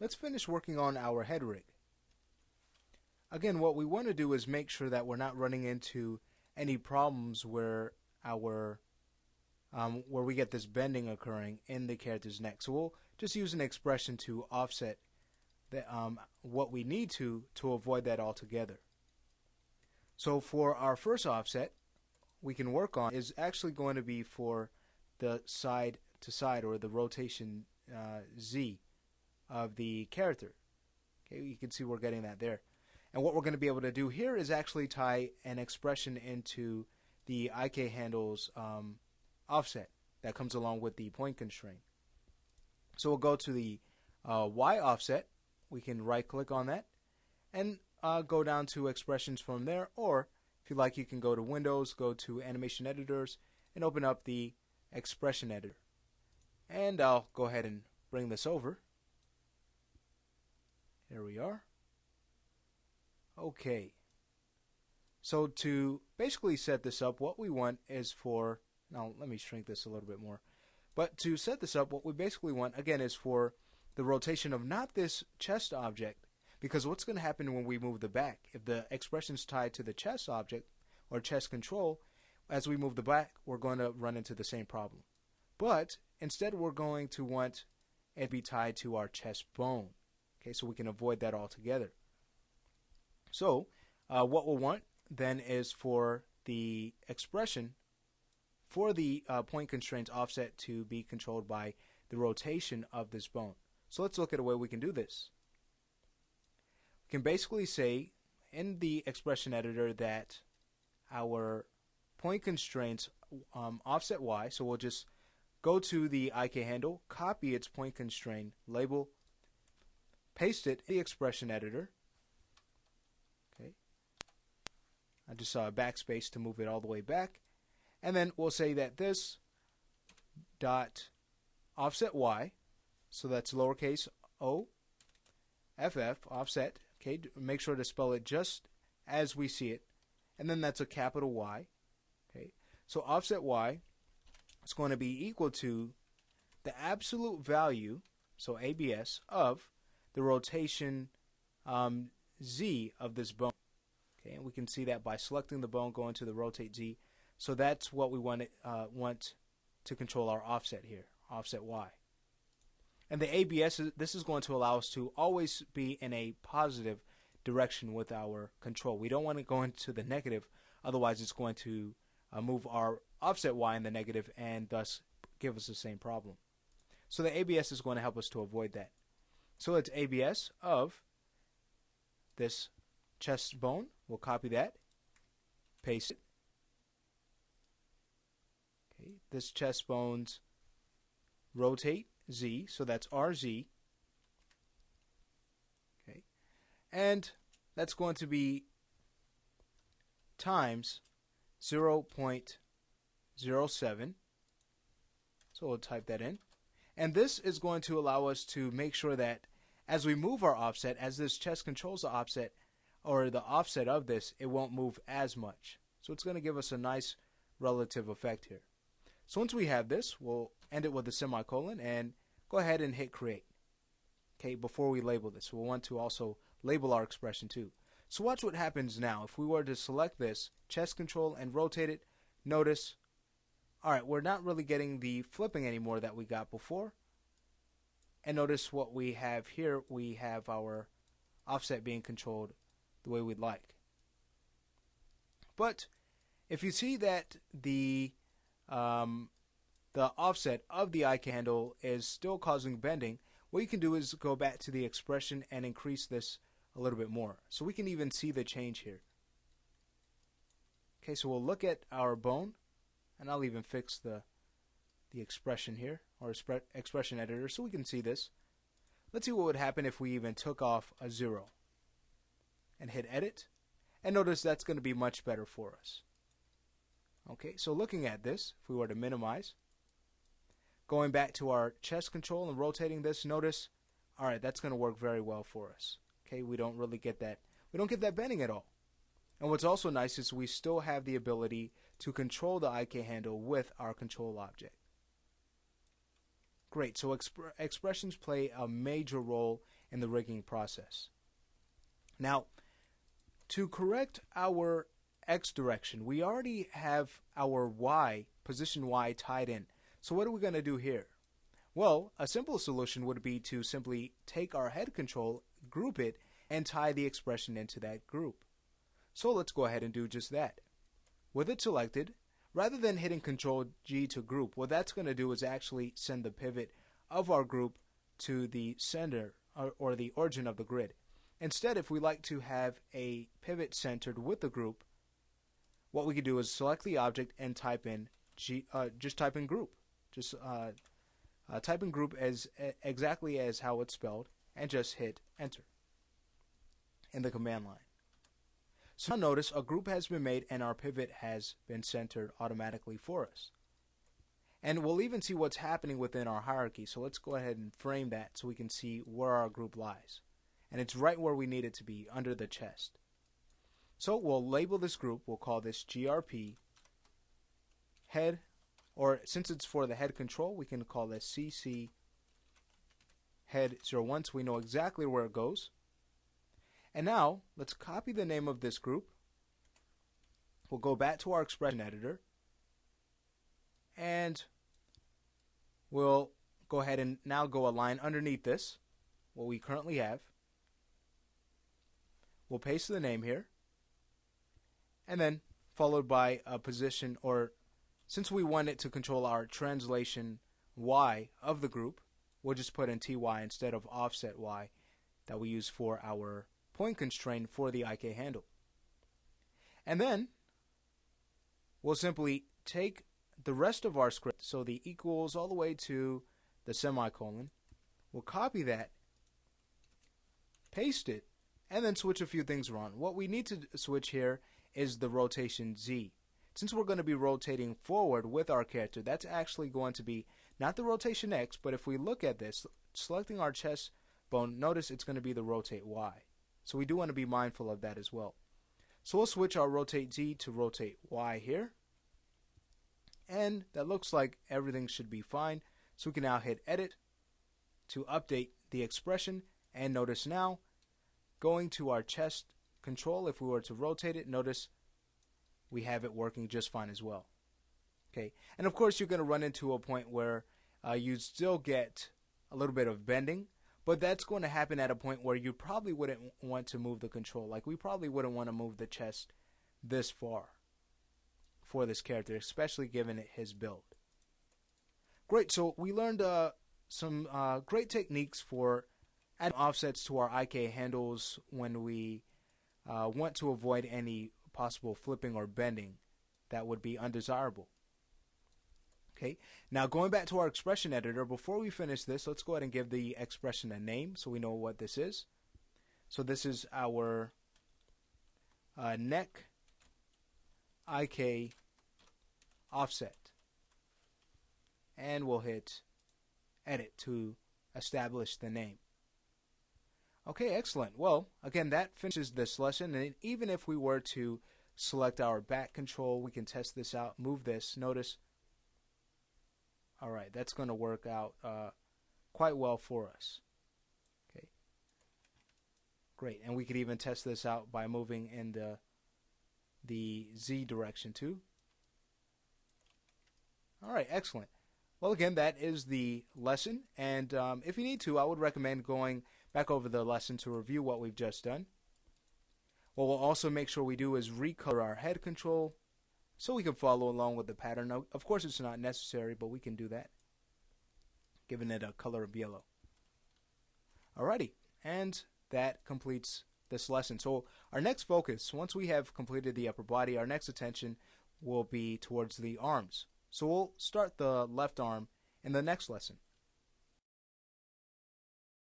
let's finish working on our head rig. Again, what we want to do is make sure that we're not running into any problems where where we get this bending occurring in the character's neck. So we'll just use an expression to offset what we need to avoid that altogether. So for our first offset we can work on is actually going to be for the side to side, or the rotation Z of the character. Okay, you can see we're getting that there. And what we're going to be able to do here is actually tie an expression into the IK handle's offset that comes along with the point constraint. So we'll go to the Y offset. We can right click on that and go down to expressions from there, or if you like you can go to Windows, go to Animation Editors and open up the expression editor. And I'll go ahead and bring this over. Here we are. Okay. So to basically set this up, what we want is for, now let me shrink this a little bit more. But to set this up, what we basically want, again, is for the rotation of not this chest object, because what's going to happen when we move the back, if the expression is tied to the chest object or chest control, as we move the back, we're going to run into the same problem. But instead we're going to want it to be tied to our chest bone. Okay, so we can avoid that altogether. So what we'll want then is for the expression for the point constraints offset to be controlled by the rotation of this bone. So let's look at a way we can do this. We can basically say in the expression editor that our point constraints offset Y, so we'll just go to the IK handle, copy its point constraint label, paste it in the expression editor. Okay, I just saw a backspace to move it all the way back, and then we'll say that this dot offset Y, so that's lowercase o ff offset. Okay, make sure to spell it just as we see it, and then that's a capital Y. Okay, so offset Y is going to be equal to the absolute value, so ABS, of the rotation Z of this bone. Okay, and we can see that by selecting the bone, going to the rotate Z. So that's what we want to control our offset here, offset Y. And the ABS, this is going to allow us to always be in a positive direction with our control. We don't want to go into the negative, otherwise it's going to move our offset Y in the negative and thus give us the same problem. So the ABS is going to help us to avoid that. So it's ABS of this chest bone. We'll copy that, paste it. Okay, this chest bone's rotate Z, so that's RZ. Okay, and that's going to be times 0.07. So we'll type that in. And this is going to allow us to make sure that as we move our offset, as this chest controls the offset, or the offset of this, it won't move as much. So it's going to give us a nice relative effect here. So once we have this, we'll end it with a semicolon and go ahead and hit create. Okay, before we label this, we'll want to also label our expression too. So watch what happens now. If we were to select this, chest control, and rotate it, notice, alright, we're not really getting the flipping anymore that we got before. And notice what we have here, we have our offset being controlled the way we'd like. But if you see that the offset of the IK handle is still causing bending, what you can do is go back to the expression and increase this a little bit more. So we can even see the change here. Okay, so we'll look at our bone, and I'll even fix the expression here, or expression editor, so we can see this. Let's see what would happen if we even took off a 0 and hit edit, and notice that's going to be much better for us. Okay, so looking at this, if we were to minimize, going back to our chest control and rotating this, notice, alright, that's going to work very well for us. Okay, we don't really get that, we don't get that bending at all. And what's also nice is we still have the ability to control the IK handle with our control object. Great, so expressions play a major role in the rigging process. Now, to correct our X direction, we already have our Y, position Y, tied in. So what are we going to do here? Well, a simple solution would be to simply take our head control, group it, and tie the expression into that group. So let's go ahead and do just that. With it selected, rather than hitting Control G to group, what that's going to do is actually send the pivot of our group to the center or the origin of the grid. Instead, if we like to have a pivot centered with the group, what we could do is select the object and type in just type in group. Just type in group as exactly as how it's spelled, and just hit enter in the command line. So now notice a group has been made and our pivot has been centered automatically for us. And we'll even see what's happening within our hierarchy. So let's go ahead and frame that so we can see where our group lies. And it's right where we need it to be, under the chest. So we'll label this group, we'll call this GRP head, or since it's for the head control, we can call this CC head 01 so we know exactly where it goes. And now, let's copy the name of this group. We'll go back to our expression editor, and we'll go ahead and now go a line underneath this, what we currently have. We'll paste the name here, and then followed by a position, or since we want it to control our translation Y of the group, we'll just put in TY instead of offset Y that we use for our point constraint for the IK handle. And then we'll simply take the rest of our script, so the equals all the way to the semicolon. We'll copy that, paste it, and then switch a few things around. What we need to switch here is the rotation Z. Since we're going to be rotating forward with our character, that's actually going to be not the rotation X, but if we look at this, selecting our chest bone, notice it's going to be the rotate Y. So we do want to be mindful of that as well. So we'll switch our rotate Z to rotate Y here. And that looks like everything should be fine. So we can now hit edit to update the expression. And notice now, going to our chest control, if we were to rotate it, notice we have it working just fine as well. Okay, and of course you're going to run into a point where you still get a little bit of bending, but that's going to happen at a point where you probably wouldn't want to move the control. Like we probably wouldn't want to move the chest this far for this character, especially given his build. Great, so we learned some great techniques for adding offsets to our IK handles when we want to avoid any possible flipping or bending that would be undesirable. Okay, now going back to our expression editor, before we finish this, let's go ahead and give the expression a name so we know what this is. So this is our neck IK offset. And we'll hit edit to establish the name. Okay, excellent. Well, again, that finishes this lesson, and even if we were to select our back control, we can test this out, move this, notice. All right, that's going to work out quite well for us. Okay, great, and we could even test this out by moving in the Z direction too. All right, excellent. Well, again, that is the lesson, and if you need to, I would recommend going back over the lesson to review what we've just done. What we'll also make sure we do is recolor our head control so we can follow along with the pattern. Now, of course, it's not necessary, but we can do that, giving it a color of yellow. Alrighty, and that completes this lesson. So our next focus, once we have completed the upper body, our next attention will be towards the arms. So we'll start the left arm in the next lesson.